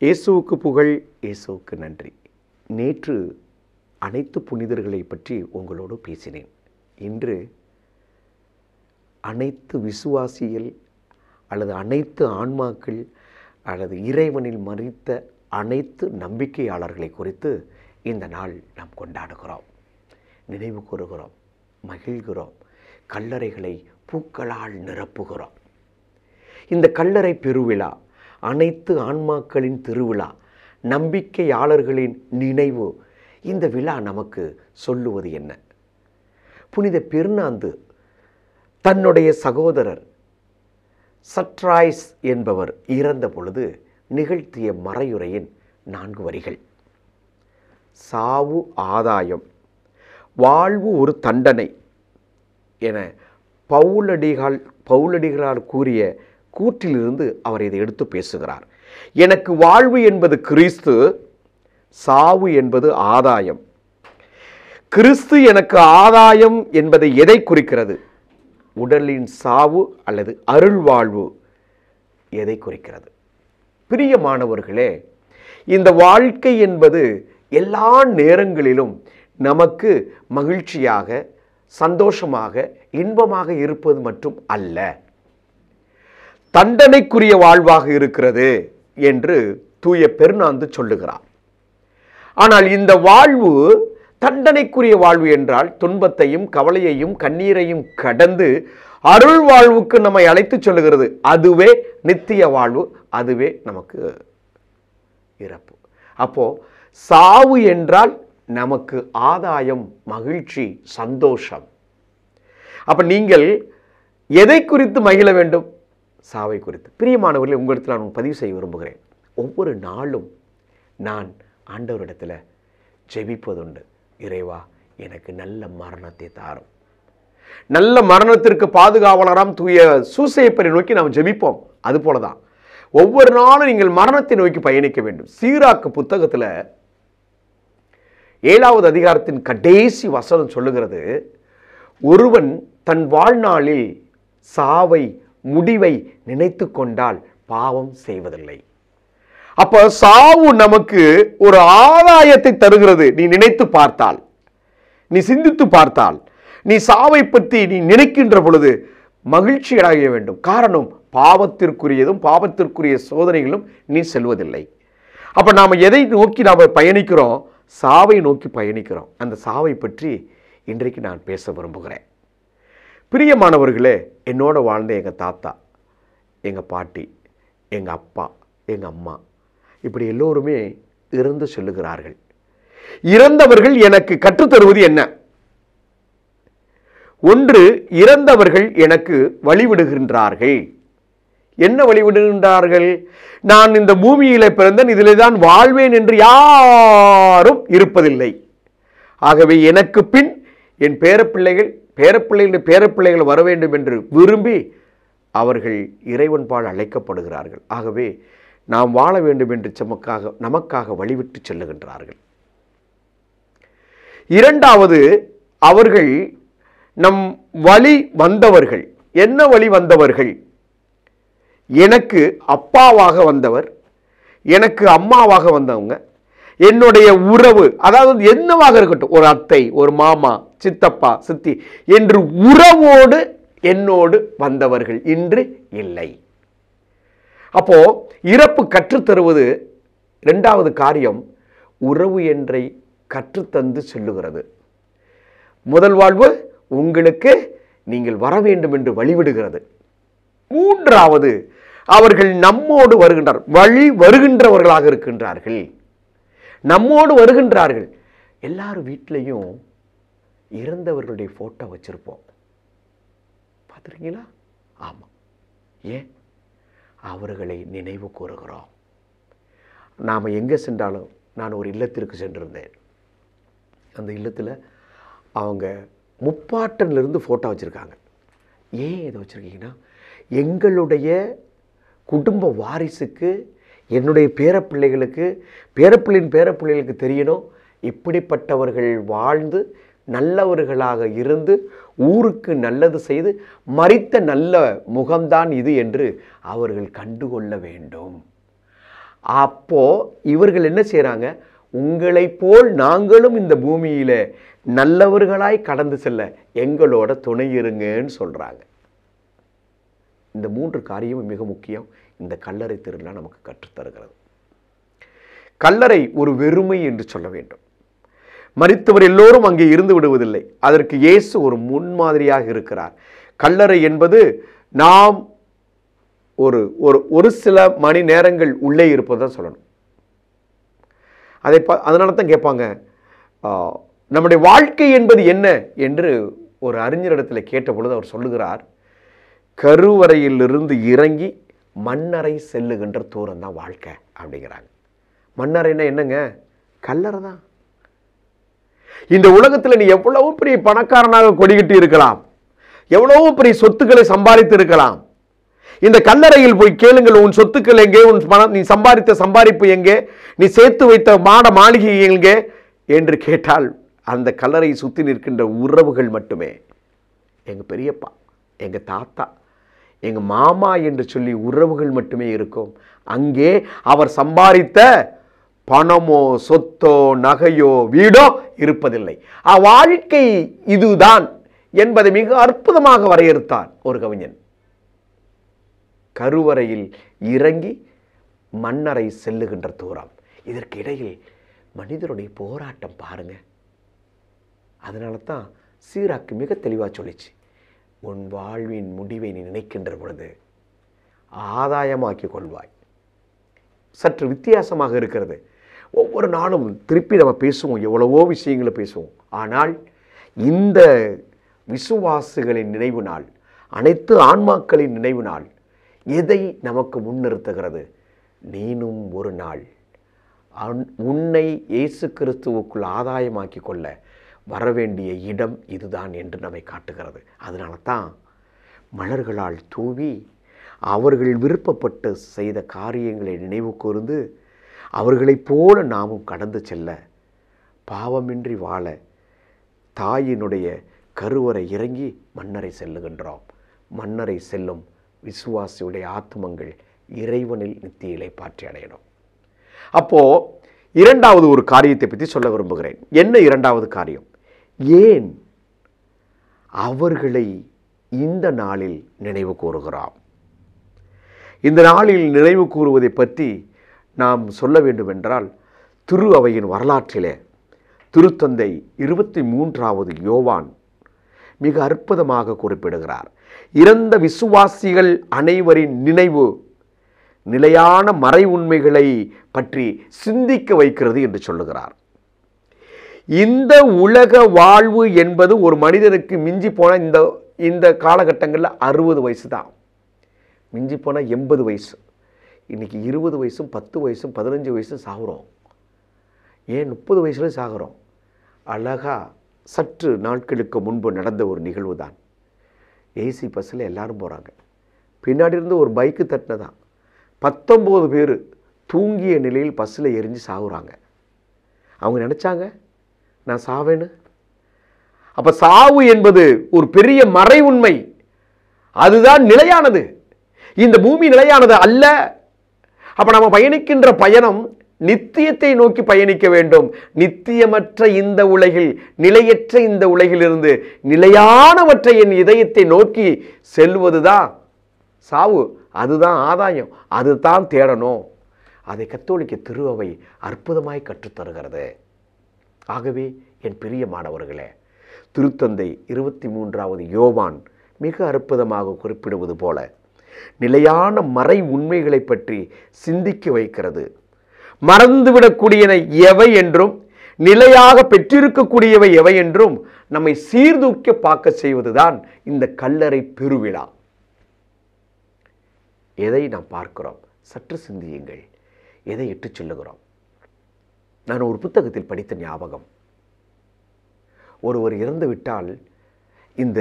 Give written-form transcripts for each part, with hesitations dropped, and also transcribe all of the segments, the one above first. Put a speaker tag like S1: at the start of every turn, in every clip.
S1: இயேசுவுக்கு புகழ், இயேசுவுக்கு நன்றி. நேற்று அனைத்து புனிதர்களை பற்றி உங்களோடு பேசினேன். இன்று அனைத்து விசுவாசிகள் அல்லது அனைத்து ஆன்மாக்கள் அல்லது இறைவனில் மரித்த அனைத்து நம்பிக்கையாளர்களை குறித்து இந்த நாள் நாம் கொண்டாடுகிறோம், நினைவு கூறுகிறோம், மகிழ்கிறோம், கல்லறைகளை பூக்களால் நிரப்புகிறோம். இந்த கல்லறை பெருவிழா அனைத்து ஆன்மாக்களின் திருவிழா, நம்பிக்கையாளர்களின் நினைவு. இந்த விழா நமக்கு சொல்லுவது என்ன? புனித பெர்னாந்து தன்னுடைய சகோதரர் சட்ராய்ஸ் என்பவர் இறந்த பொழுது நிகழ்த்திய மறையுரையின் 4 வரிகள். சாவு ஆதாயம், வாழ்வு ஒரு தண்டனை என பவுலடிகளால் கூறிய கூற்றிலிருந்து அவர் இதை எடுத்து பேசுகிறார். எனக்கு வாழ்வு என்பது கிறிஸ்து, சாவு என்பது ஆதாயம். கிறிஸ்து எனக்கு ஆதாயம் என்பதை எதை குறிக்கிறது? உடலின் சாவு அல்லது அருள் வாழ்வு எதை குறிக்கிறது? பிரியமானவர்களே, இந்த வாழ்க்கை என்பது எல்லா நேரங்களிலும் நமக்கு மகிழ்ச்சியாக, சந்தோஷமாக, இன்பமாக இருப்பது மட்டும் அல்ல, தண்டனைக்குரிய வாழ்வாக இருக்கிறது என்று தூய பெர்னாந்து சொல்லுகிறார். ஆனால் இந்த வாழ்வு தண்டனைக்குரிய வாழ்வு என்றால் துன்பத்தையும் கவலையையும் கண்ணீரையும் கடந்து அருள் வாழ்வுக்கு நம்மை அழைத்து சொல்லுகிறது. அதுவே நித்திய வாழ்வு, அதுவே நமக்கு இறப்பு. அப்போ சாவு என்றால் நமக்கு ஆதாயம், மகிழ்ச்சி, சந்தோஷம். அப்ப நீங்கள் எதை குறித்து மகிழ வேண்டும்? சாவை குறித்து. பிரியமானவர்களே, உங்களிடத்தில் நான் பதிவு செய்ய விரும்புகிறேன். ஒவ்வொரு நாளும் நான் ஆண்டவரிடத்தில் ஜெபிப்பதுண்டு. இறைவா, எனக்கு நல்ல மரணத்தை தாரும். நல்ல மரணத்திற்கு பாதுகாவலராம் தூய சூசையப்பரை நோக்கி நாம் ஜெபிப்போம். அது போலதான் ஒவ்வொரு நாளும் நீங்கள் மரணத்தை நோக்கி பயணிக்க வேண்டும். சீராக்கு புத்தகத்தில் 7வது அதிகாரத்தின் கடைசி வசனம் சொல்லுகிறது, ஒருவன் தன் வாழ்நாளில் சாவை, முடிவை நினைத்து கொண்டால் பாவம் செய்வதில்லை. அப்ப சாவு நமக்கு ஒரு ஆதாயத்தை தருகிறது. நீ நினைத்து பார்த்தால், நீ சிந்தித்து பார்த்தால், நீ சாவை பற்றி நீ நினைக்கின்ற பொழுது மகிழ்ச்சி அடைய வேண்டும். காரணம், பாவத்திற்குரியதும் பாவத்திற்குரிய சோதனைகளும் நீ செல்வதில்லை. அப்ப நாம எதை நோக்கி நாம பயணிக்கிறோம்? சாவை நோக்கி பயணிக்கிறோம். அந்த சாவை பற்றி இன்றைக்கு நான் பேச விரும்புகிறேன். பிரியமானவர்களே, என்னோட வாழ்ந்த எங்கள் தாத்தா, எங்கள் பாட்டி, எங்கள் அப்பா, எங்கள் அம்மா, இப்படி எல்லோருமே இறந்து செல்லுகிறார்கள். இறந்தவர்கள் எனக்கு கற்றுத்தருவது என்ன? ஒன்று, இறந்தவர்கள் எனக்கு வழிவிடுகின்றார்கள். என்ன வழிவிடுகின்றார்கள்? நான் இந்த பூமியில பிறந்தேன், இதிலே தான் வாழ்வேன் என்று யாரும் இருப்பதில்லை. ஆகவே எனக்கு பின் என் பேரப்பிள்ளைகள் வர வேண்டும் என்று விரும்பி அவர்கள் இறைவன்பால் அழைக்கப்படுகிறார்கள். ஆகவே நாம் வாழ வேண்டும் என்று நமக்காக வழிவிட்டு செல்லுகின்றார்கள். இரண்டாவது, அவர்கள் நம் வழி வந்தவர்கள். என்ன வழி வந்தவர்கள்? எனக்கு அப்பாவாக வந்தவர், எனக்கு அம்மாவாக வந்தவங்க, என்னுடைய உறவு, அதாவது என்னவாக இருக்கட்டும், ஒரு அத்தை, ஒரு மாமா, சித்தப்பா, சித்தி என்று உறவோடு என்னோடு வந்தவர்கள் இன்று இல்லை. அப்போ இறப்பு கற்றுத்தருவது 2வது காரியம், உறவு என்றை கற்றுத்தந்து சொல்லுகிறது. முதல் வாழ்வு உங்களுக்கு நீங்கள் வர வேண்டும் என்று வழிவிடுகிறது. 3வது, அவர்கள் நம்மோடு வருகின்றவர்களாக இருக்கின்றார்கள், நம்மோடு வருகின்றார்கள். எல்லாரும் வீட்டிலையும் இறந்தவர்களுடைய போட்டோ வச்சிருப்போம், பார்த்துருக்கீங்களா? ஆமா. ஏன்? அவர்களை நினைவு கூறுகிறோம். நாம் எங்கே சென்றாலும், நான் ஒரு இல்லத்திற்கு சென்றிருந்தேன். அந்த இல்லத்தில் அவங்க முப்பாட்டனிலிருந்து ஃபோட்டோ வச்சுருக்காங்க. ஏன் இதை வச்சுருக்கீங்கன்னா, எங்களுடைய குடும்ப வாரிசுக்கு, என்னுடைய பேரப்பிள்ளைகளுக்கு, பேரப்பிள்ளைகளுக்கு தெரியணும், இப்படிப்பட்டவர்கள் வாழ்ந்து நல்லவர்களாக இருந்து ஊருக்கு நல்லது செய்து மரித்த நல்ல முகம்தான் இது என்று அவர்கள் கண்டுகொள்ள வேண்டும். அப்போ இவர்கள் என்ன செய்கிறாங்க, உங்களை போல் நாங்களும் இந்த பூமியில் நல்லவர்களாய் கடந்து செல்ல எங்களோட துணை இருங்கன்னு சொல்கிறாங்க. இந்த 3 காரியமும் மிக முக்கியம். இந்த கல்லறை திருவிழா நமக்கு கற்றுத்தருகிறது. கல்லறை ஒரு வெறுமை என்று சொல்ல வேண்டும். மரித்தவர் எல்லோரும் அங்கே இருந்து விடுவதில்லை. அதற்கு இயேசு ஒரு முன்மாதிரியாக இருக்கிறார். கல்லறை என்பது நாம் ஒரு சில மணி நேரங்கள் உள்ளே இருப்பதான் சொல்லணும். அதனால தான் கேட்பாங்க, நம்முடைய வாழ்க்கை என்பது என்ன என்று ஒரு அறிஞரிடத்தில் கேட்ட பொழுது அவர் சொல்லுகிறார், கருவறையிலிருந்து இறங்கி மண்ணறை செல்லுகின்ற தூரம் தான் வாழ்க்கை அப்படிங்கிறாங்க. மண்ணறைன்னா என்னங்க? கல்லறை தான். இந்த உலகத்தில் நீ எவ்வளவு பெரிய பணக்காரனாக கொடிகிட்டு இருக்கலாம், எவ்வளவு பெரிய சொத்துக்களை சம்பாதித்து இருக்கலாம். இந்த கல்லறையில் போய் கேளுங்கள், உன் சொத்துக்கள் எங்கே, உன் பணம், நீ சம்பாதித்த சம்பாதிப்பு எங்கே, நீ சேர்த்து வைத்த மாட மாளிகை எங்கே என்று கேட்டால் அந்த கல்லறையை சுற்றி நிற்கின்ற உறவுகள் மட்டுமே. எங்கள் பெரியப்பா, எங்கள் தாத்தா, எங்கள் மாமா என்று சொல்லி உறவுகள் மட்டுமே இருக்கும். அங்கே அவர் சம்பாதித்த பணமோ சொத்தோ நகையோ வீடோ இருப்பதில்லை. வாழ்க்கை இதுதான் என்பதை மிக அற்புதமாக வரையறுத்தார் ஒரு கவிஞன். கருவறையில் இறங்கி மண்ணறை செல்லுகின்ற தூரம். இதற்கு இடையில் மனிதனுடைய போராட்டம் பாருங்க. அதனால தான் சீராக்கு மிக தெளிவாக சொல்லிச்சு, உன் வாழ்வின் முடிவை நீ நினைக்கின்ற பொழுது ஆதாயமாக்கிக் கொள்வாய். சற்று வித்தியாசமாக இருக்கிறது. ஒவ்வொரு நாளும் திருப்பி நம்ம பேசுவோம், எவ்வளவோ விஷயங்களை பேசுவோம். ஆனால் இந்த விசுவாசிகளின் நினைவு நாள், அனைத்து ஆன்மாக்களின் நினைவு நாள் எதை நமக்கு முன்னிறுத்துகிறது? நீனும் ஒரு நாள் உன்னை இயேசு கிறிஸ்துவுக்குள் ஆதாயமாக்கி கொள்ள வரவேண்டிய இடம் இதுதான் என்று நம்மை காட்டுகிறது. அதனால தான் மலர்களால் தூவி அவர்கள் விருப்பப்பட்டு செய்த காரியங்களை நினைவு கூர்ந்து அவர்களைப் போல நாமும் கடந்து செல்ல, பாவமின்றி வாழ தாயினுடைய கருவறை இறங்கி மண்ணறை செல்லுகின்றோம். மண்ணறை செல்லும் விசுவாசியுடைய ஆத்துமங்கள் இறைவனில் நித்திய இளைப்பாற்றி அடையணும். அப்போ இரண்டாவது ஒரு காரியத்தை பற்றி சொல்ல விரும்புகிறேன். என்ன இரண்டாவது காரியம்? ஏன் அவர்களை இந்த நாளில் நினைவு கூறுகிறோம்? இந்த நாளில் நினைவு கூறுவதை பற்றி நாம் சொல்ல வேண்டுமென்றால், திரு அவையின் வரலாற்றிலே திருத்தந்தை 23வது யோவான் மிக அற்புதமாக குறிப்பிடுகிறார். இறந்த விசுவாசிகள் அனைவரின் நினைவு நிலையான மறை உண்மைகளை பற்றி சிந்திக்க வைக்கிறது என்று சொல்லுகிறார். இந்த உலக வாழ்வு என்பது ஒரு மனிதனுக்கு மிஞ்சி போன இந்த காலகட்டங்களில் 60 வயசு தான், மிஞ்சி போனால் 80 வயசு. இன்னைக்கு 20 வயசும் 10 வயசும் 15 வயசும் சாகுறோம். ஏன் 30 வயசுல சாகுறோம்? அழகா சற்று நாட்களுக்கு முன்பு நடந்த ஒரு நிகழ்வு தான். ஏசி பஸ்ஸில் எல்லாரும் போகிறாங்க, பின்னாடி இருந்து ஒரு பைக்கு தட்டினதான் 19 பேர் தூங்கிய நிலையில் பஸ்ஸில் எரிஞ்சு சாகுறாங்க. அவங்க நினச்சாங்க நான் சாவேன்னு. அப்போ சாவு என்பது ஒரு பெரிய மறை உண்மை, அதுதான் நிலையானது. இந்த பூமி நிலையானது அல்ல. அப்போ நம்ம பயணிக்கின்ற பயணம் நித்தியத்தை நோக்கி பயணிக்க வேண்டும். நித்தியமற்ற இந்த உலகில், நிலையற்ற இந்த உலகிலிருந்து நிலையானவற்றை என் இதயத்தை நோக்கி செல்வதுதான் சாவு, அதுதான் ஆதாயம், அதுதான் தேடணும். அதை கத்தோலிக்க திரு அவை அற்புதமாய் கற்றுத்தருகிறது. ஆகவே என் பிரியமானவர்களே, திருத்தந்தை 23வது யோவான் மிக அற்புதமாக குறிப்பிடுவது போல நிலையான மறை உண்மைகளை பற்றி சிந்திக்க வைக்கிறது. மறந்துவிடக்கூடியன எவை என்றும் நிலையாக பெற்றிருக்கக்கூடியவை எவை என்றும் நம்மை சீர்தூக்க பார்க்க செய்வதுதான் இந்த கல்லறை பெருவிழா. எதை நாம் பார்க்கிறோம்? சற்று சிந்தியுங்கள். எதை இட்டுச் சொல்லுகிறோம்? நான் ஒரு புத்தகத்தில் படித்த ஞாபகம், ஒருவர் இறந்துவிட்டால் இந்த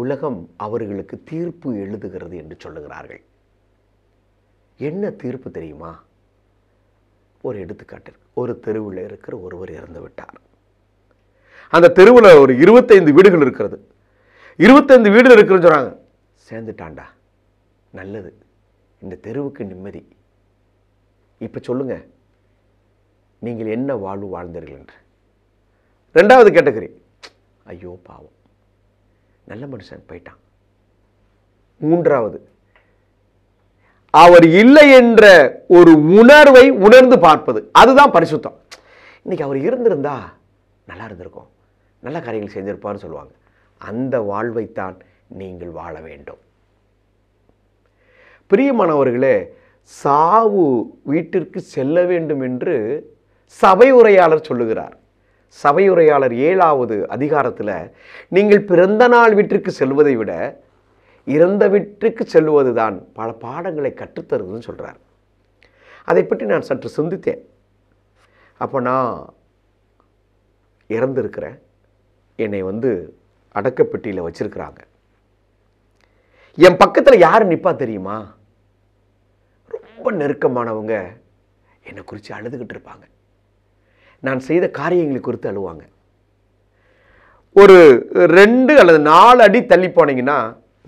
S1: உலகம் அவர்களுக்கு தீர்ப்பு எழுதுகிறது என்று சொல்லுகிறார்கள். என்ன தீர்ப்பு தெரியுமா? ஒரு எடுத்துக்காட்டு, ஒரு தெருவில் இருக்கிற ஒருவர் இறந்து விட்டார். அந்த தெருவில் ஒரு 25 வீடுகள் இருக்கிறது. 25 வீடுகள் இருக்குன்னு சொல்றாங்க. சேர்ந்துட்டாண்டா, நல்லது, இந்த தெருவுக்கு நிம்மதி. இப்போ சொல்லுங்க, நீங்கள் என்ன வாழ்வு வாழ்ந்தீர்கள் என்று. 2வது கேட்டகரி, ஐயோ பாவம், நல்ல மனுஷன் போயிட்டான். 3வது, அவர் இல்லை என்ற ஒரு உணர்வை உணர்ந்து பார்ப்பது, அதுதான் பரிசுத்தம். இன்னைக்கு அவர் இருந்திருந்தா நல்லா இருந்திருக்கும், நல்ல காரியங்கள் செஞ்சிருப்பார்னு சொல்லுவாங்க. அந்த வாழ்வைத்தான் நீங்கள் வாழ வேண்டும். பிரியமானவர்களே, சாவு வீட்டிற்கு செல்ல வேண்டும் என்று சபை உரையாளர் சொல்லுகிறார். சபை உரையாளர் 7வது அதிகாரத்தில், நீங்கள் பிறந்த நாள் வீட்டிற்கு செல்வதை விட இறந்த வீட்டிற்கு செல்வது தான் பல பாடங்களை கற்றுத்தருதுன்னு சொல்கிறார். அதை பற்றி நான் சற்று சிந்தித்தேன். அப்போ நான் இறந்துருக்கிறேன், என்னை அடக்கப்பெட்டியில் வச்சிருக்கிறாங்க. என் பக்கத்தில் யார் நிற்பா தெரியுமா? ரொம்ப நெருக்கமானவங்க என்னை குறித்து அழுதுகிட்டு இருப்பாங்க. நான் செய்த காரியங்களை குறித்து அழுவாங்க. ஒரு 2 அல்லது 4 அடி தள்ளி போனீங்கன்னா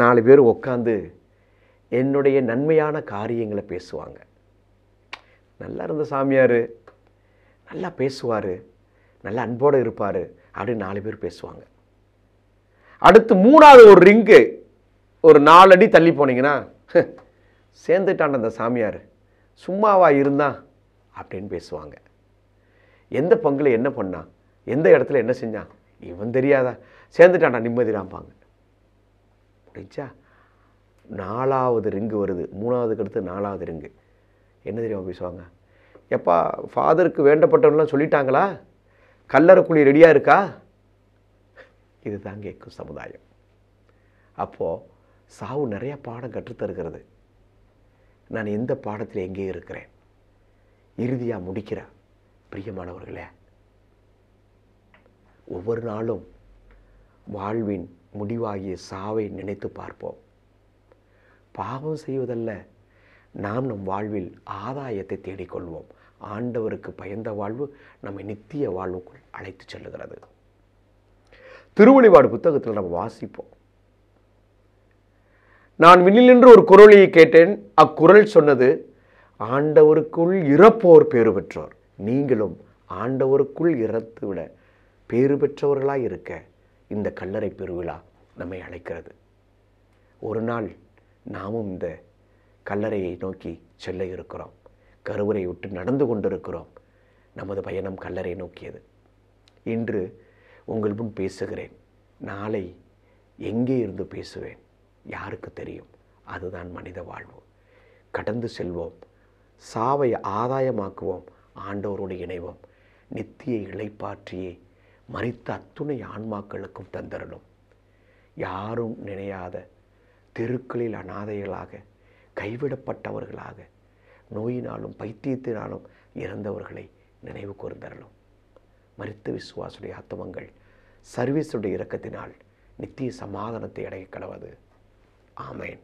S1: 4 பேர் உட்காந்து என்னுடைய நன்மையான காரியங்களை பேசுவாங்க. நல்லா இருந்த சாமியார், நல்லா பேசுவார், நல்ல அன்போடு இருப்பார் அப்படின்னு 4 பேர் பேசுவாங்க. அடுத்து 3வது ஒரு ரிங்கு, ஒரு 4 அடி தள்ளி போனீங்கன்னா, சேர்ந்துட்டான் அந்த சாமியார், சும்மாவா இருந்தான் அப்படின்னு பேசுவாங்க. எந்த பங்கில் என்ன பண்ணான், எந்த இடத்துல என்ன செஞ்சான், இவன் தெரியாதா, சேர்ந்துட்டான்டா நிம்மதிடாம்பாங்க. முடிஞ்சா 4வது ரிங்கு வருது, 3வதுக்கு அடுத்து 4வது ரிங்கு. என்ன தெரியுமா பேசுவாங்க? எப்பா, ஃபாதருக்கு வேண்டப்பட்டவங்களாம் சொல்லிட்டாங்களா, கல்லறைக்குழி ரெடியாக இருக்கா? இதுதான் கேட்கும் சமுதாயம். அப்போது சாவு நிறைய பாடம் கற்றுத்தருகிறது. நான் எந்த பாடத்தில் எங்கே இருக்கிறேன், இறுதியாக முடிக்கிறேன். பிரியமானவர்களே, ஒவ்வொரு நாளும் வாழ்வின் முடிவாகிய சாவை நினைத்து பார்ப்போம். பாவம் செய்வதல்ல, நாம் நம் வாழ்வில் ஆதாயத்தை தேடிக்கொள்வோம். ஆண்டவருக்கு பயந்த வாழ்வு நம்மை நித்திய வாழ்வுக்குள் அழைத்து செல்லுகிறது. திருவெளிப்பாடு புத்தகத்தில் நம்ம வாசிப்போம். நான் விண்ணிலிருந்து ஒரு குரலையை கேட்டேன். அக்குரல் சொன்னது, ஆண்டவருக்குள் இறப்போர் பேறு பெற்றோர், நீங்களும் ஆண்டவருக்குள் இறத்து விட பேறு பெற்றவர்களாய் இருக்க இந்த கல்லறை பெருவிழா நம்மை அழைக்கிறது. ஒரு நாள் நாமும் இந்த கல்லறையை நோக்கி செல்ல இருக்கிறோம். கருவறை விட்டு நடந்து கொண்டிருக்கிறோம். நமது பயணம் கல்லறை நோக்கியது. இன்று உங்கள் முன் பேசுகிறேன், நாளை எங்கே இருந்து பேசுவேன் யாருக்கு தெரியும்? அதுதான் மனித வாழ்வு. கடந்து செல்வோம், சாவை ஆதாயமாக்குவோம், ஆண்டவரோடு இணைவோம். நித்திய இளைப்பாற்றியே மரித்த அத்துணை ஆன்மாக்களுக்கும் தந்தரணும். யாரும் நினையாத தெருக்களில் அனாதைகளாக, கைவிடப்பட்டவர்களாக, நோயினாலும் பைத்தியத்தினாலும் இறந்தவர்களை நினைவு கூர்ந்தரணும். மரித்த விசுவாசுடைய ஆத்துமங்கள் சர்வீசுடைய இரக்கத்தினால் நித்திய சமாதானத்தை அடைய கடவது. ஆமேன்.